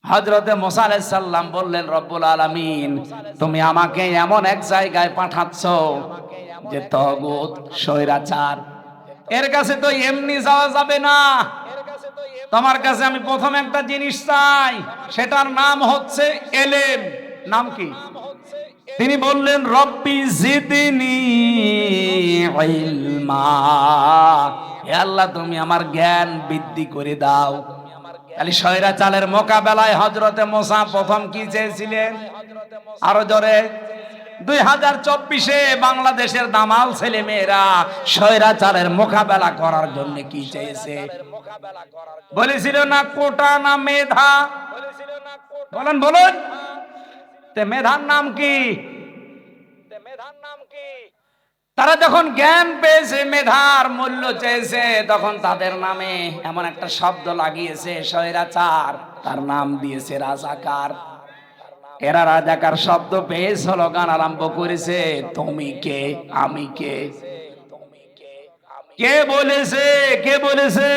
হযরতে মুসা আলাইহিস সালাম বললেন, রব্বুল আলামিন তুমি আমাকে এমন এক জায়গায় পাঠাচ্ছ যে তাগুত স্বৈরাচার, এর কাছে তো এমনি যাওয়া যাবে না। তোমার কাছে আমি প্রথম একটা জিনিস চাই, সেটার নাম হচ্ছে এলেম। নাম কি? তিনি বললেন, রব্বি জিদনি ইলমা, হে আল্লাহ তুমি আমার জ্ঞান বৃদ্ধি করে দাও। তাহলে স্বৈরাচারের মোকাবেলায় হযরতে মুসা প্রথম কি চেয়েছিলেন? আরো জোরে। 2024-এ বাংলাদেশের দামাল ছেলে মেয়েরা স্বৈরাচারের মোকাবেলা করার জন্য কি চেয়েছে? বলেছিল না কোটা না মেধা? বলেন বলুন, তে মেধার নাম কি? তারা যখন জ্ঞান পেয়েছে, মেধার মূল্য চেয়েছে, তখন তাদের নামে এমন একটা শব্দ লাগিয়েছে স্বৈরাচার, তার নাম দিয়েছে রাজাকার। এরা রাজাকার শব্দ পেয়ে স্লোগান আরম্ভ করেছে, তুমি কে আমি কে। কে বলেছে? কে বলেছে?